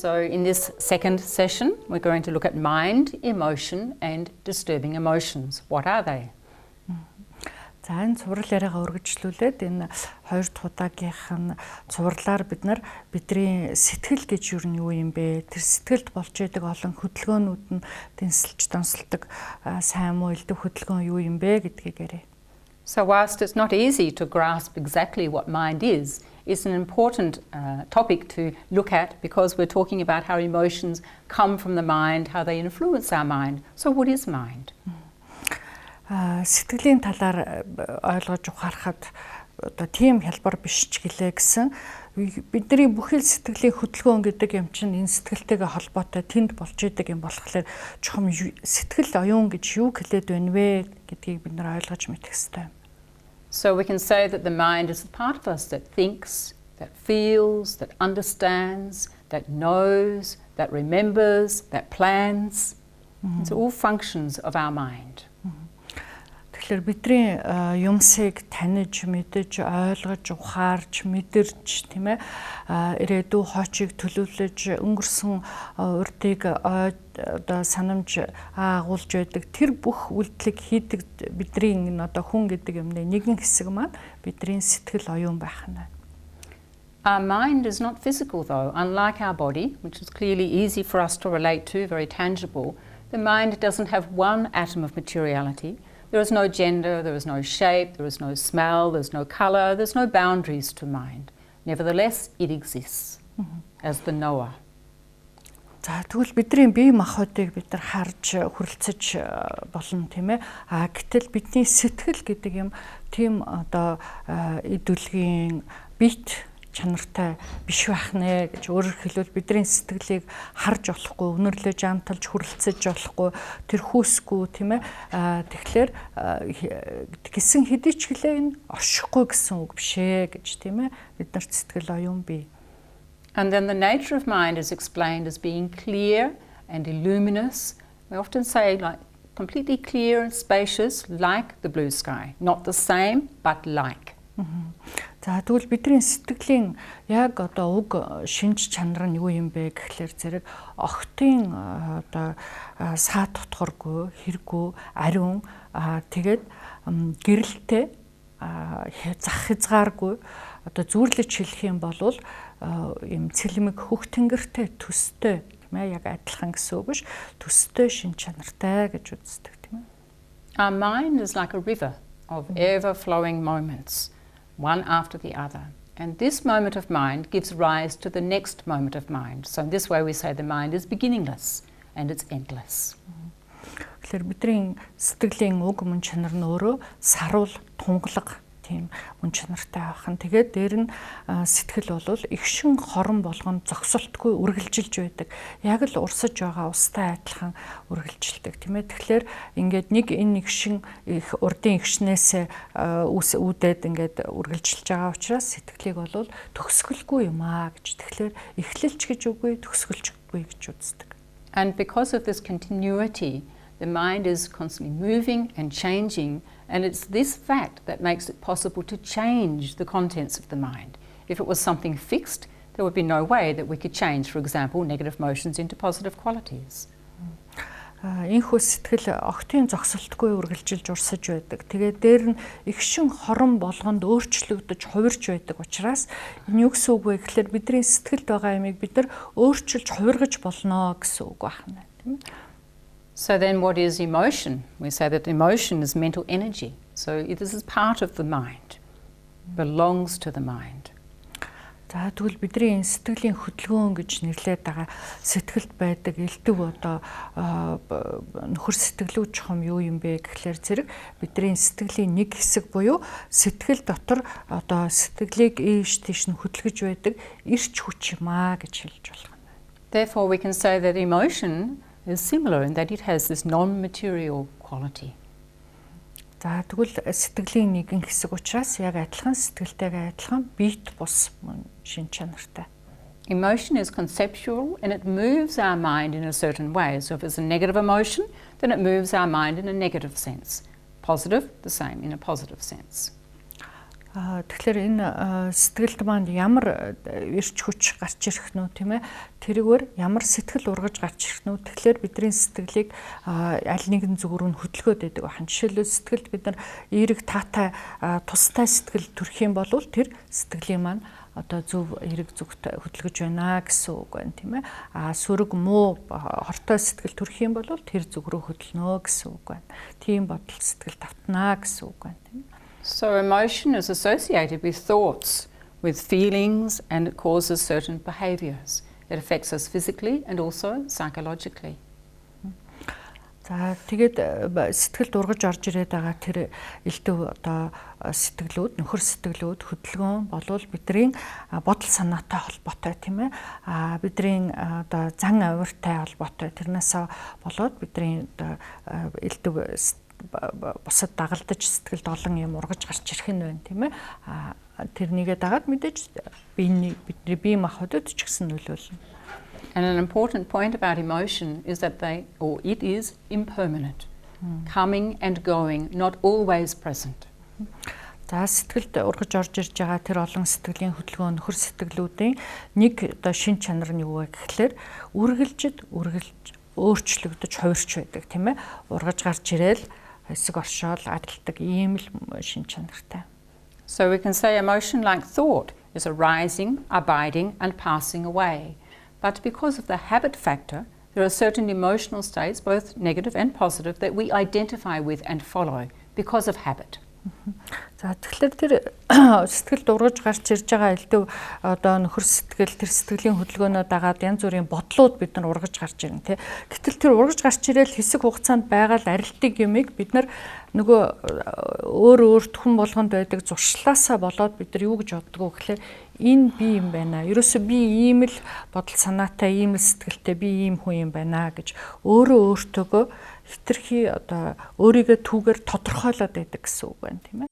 So in this second session, we're going to look at mind, emotion and disturbing emotions. What are they? За энэ цуврал яриагаа үргэлжлүүлээд энэ хоёр дахь удаагийнх нь цувралаар бид нар бидний сэтгэл гэж юу юм бэ? Тэр сэтгэлд болж байдаг олон хөдөлгөөнүүд нь тэнцэлж донсолдог сайн муу элдв хөдөлгөөн юу юм бэ гэдгийг яриа. So whilst it's not easy to grasp exactly what mind is, it's an important topic to look at because we're talking about how emotions come from the mind, how they influence our mind. So what is mind? Сэтгэлийн талаар ойлгож ухаарахад одоо тийм хялбар биш ч гэлээ гэсэн бидний бүхэл сэтгэлийн хөдөлгөөн гэдэг юм чинь энэ сэтгэлтэйгээ холбоотой тэнд болж идэг юм болохоор чухам сэтгэл оюун гэж юу хэлээд байна вэ гэдгийг бид нар ойлгож мэдэх хэрэгтэй. So we can say that the mind is the part of us that thinks, that feels, that understands, that knows, that remembers, that plans. It's all functions of our mind. Тэгэхээр бидний юмсыг таних, мэдэж, ойлгож, ухаарч, мэдэрч, тийм ээ, ирээдүй хоочийг төлөвлөж, өнгөрсөн урдыг одоо санамж агуулж байдаг. Тэр бүх үйлдэлийг хийдэг бидний энэ одоо хүн гэдэг юмны нэгэн хэсэг маань бидний сэтгэл оюун байх нь. Our mind is not physical though, unlike our body, which is clearly easy for us to relate to, very tangible. The mind doesn't have one atom of materiality. There is no gender, there is no shape, there is no smell, there's no colour, there's no boundaries to mind. Nevertheless, it exists as the knower. За тэгвэл бидний бие махбодыг бид нар харж хүрэлцэж болно тийм ээ. Гэтэл бидний сэтгэл гэдэг юм тийм одоо идүлгийн бит чанартай биш байх нэ гэж өөрөөр хэлбэл бидний сэтгэлийг харж болохгүй, өнөрлөж амталж хүрэлцэж болохгүй, тэр хүүсгүй тийм ээ. Тэгэхээр гэсэн хэдий ч гэлээ энэ оршихгүй гэсэн үг биш ээ гэж тийм ээ. Биднэрт сэтгэл оюун бий. And then the nature of mind is explained as being clear and illuminous. We often say like completely clear and spacious like the blue sky. Not the same, but like. За тэгвэл бидний сэтгэлийн яг одоо уг шинж чанар нь юу юм бэ гэхлээр зэрэг огтын одоо саад тутгаргүй, хэрэггүй, ариун тэгээд гэрэлтэй зах хязгааргүй одоо зүүрлэж хэлэх юм бол юм цэлмэг хөх тэнгэртэй төстэй тийм ээ яг адилхан гэсэн үг биш төстэй шинж чанартай гэж үздэг тийм ээ. Our mind is like a river of ever flowing moments. One after the other. And this moment of mind gives rise to the next moment of mind. So in this way we say the mind is beginningless and it's endless. Тэгэхээр бидний сэтгэлийн уг мөн чанар нь өөрөө саруул, тунгалаг тийм мөн чанартай байх нь. Тэгээд дээр нь сэтгэл бол игшин хорон болгон зогсолтгүй үргэлжилж байдаг. Яг л урсаж байгаа устай адилхан үргэлжилдэг тийм ээ. Тэгэхээр ингээд нэг энэ игшин их урдын игшнээс үүдээд ингээд үргэлжилж байгаа учраас сэтгэлийг бол төгсгөлгүй юм аа гэж. Тэгэхээр эхлэлч гэж үгүй, төгсгөлчгүй гэж үздэг. And because of this continuity, the mind is constantly moving and changing, and it's this fact that makes it possible to change the contents of the mind. If it was something fixed, there would be no way that we could change, for example, negative emotions into positive qualities. Энэхүү сэтгэл огтын зогсолтгүй үргэлжилж урсаж байдаг. Тэгээд дээр нь игшин хорон болгонд өөрчлөгдөж хувирж байдаг учраас энэ юу гэсэн үг вэ гэхээр бидний сэтгэлд байгаа юмыг бид нар өөрчилж хувиргаж болно гэсэн үг байна, тийм ээ. So then what is emotion? We say that emotion is mental energy. So this is part of the mind, belongs to the mind. За тэгвэл бидний сэтгэлийн хөдөлгөөн гэж нэрлээд байгаа сэтгэлд байдаг элдв одоо нөхөр сэтгэлүүд чухам юу юм бэ гэхлээр зэрэг бидний сэтгэлийн нэг хэсэг буюу сэтгэл дотор одоо сэтгэлийг ийш тийш нь хөдөлгөж байдаг эрч хүч юм аа гэж хэлж болох юм. Therefore we can say that emotion is similar in that it has this non-material quality. За тэгвэл сэтгэлийн нэгэн хэсэг учраас яг адилхан сэтгэлтэйгээ адилхан биет бус шин чанартай. Emotion is conceptual and it moves our mind in a certain way. So if it's a negative emotion, then it moves our mind in a negative sense. Positive, the same in a positive sense. Тэгэхээр энэ сэтгэлд манд ямар эрч хүч гарч ирэх нь тийм ээ, тэрүүгээр ямар сэтгэл ургаж гарч ирэх нь. Тэгэхээр бидний сэтгэлийг аль нэгэн зүг рүү хөдөлгөөд байдаг байна. Жишээлбэл сэтгэлд бид нар эерэг таатай тустай сэтгэл төрөх юм бол тэр сэтгэлийн маань одоо зөв эерэг зүгт хөдөлгөж байна гэсэн үг байна тийм ээ. Сүрэг муу хортой сэтгэл төрөх юм бол тэр зүг рүү хөдлөнө гэсэн үг байна. Тийм бодол сэтгэл тавтнаа гэсэн үг байна тийм ээ. So emotion is associated with thoughts, with feelings, and it causes certain behaviours. It affects us physically and also psychologically. За тэгээд сэтгэлд ургаж орж ирээд байгаа тэр элдв одоо сэтгэлүүд, нөхөр сэтгэлүүд, хөдөлгөөн болвол бидний бодол санаатай холбоотой тийм ээ. Бидний одоо зан авиртай холбоотой. Тэрнээс болоод бидний одоо элдв бусад дагалдаж сэтгэлд олон юм ургаж гарч ирэх нь байна тийм ээ. Тэрнийгээ дагаад мэдээж бидний бие махбодод ч гэсэн нөлөөлнө. And an important point about emotion is that it is impermanent, coming and going, not always present. За сэтгэлд ургаж орж ирж байгаа тэр олон сэтгэлийн хөдөлгөөн нөхөр сэтгэлүүдийн нэг одоо шин чанар нь юу вэ гэхлээр үргэлж өөрчлөгдөж хувирч байдаг тийм ээ. Ургаж гарч ирээл хэсэг оршоол адилдаг ийм л шин чанартай. So we can say emotion like thought is arising, abiding and passing away. But because of the habit factor, there are certain emotional states, both negative and positive, that we identify with and follow because of habit. За тэгэхээр тэр сэтгэлд ургаж гарч ирж байгаа элдв одоо нөхөр сэтгэл тэр сэтгэлийн хөдөлгөөнөө дагаад янз бүрийн бодлууд бид нар ургаж гарч ирнэ тий. Гэтэл тэр ургаж гарч ирээл хэсэг хугацаанд байгаа л арилтыг юмыг бид нар нөгөө өөр хүн болгонд байдаг зуршлаасаа болоод бид нар юу гэж боддгоо гэхлээр энэ би юм байна. Ерөөсөө би ийм л бодол санаатай, ийм л сэтгэлтэй, би ийм хүн юм байна гэж өөртөөгөө хитрхи одоо өөрийгөө түүгээр тодорхойлоод байдаг гэсэн үг байна тийм ээ.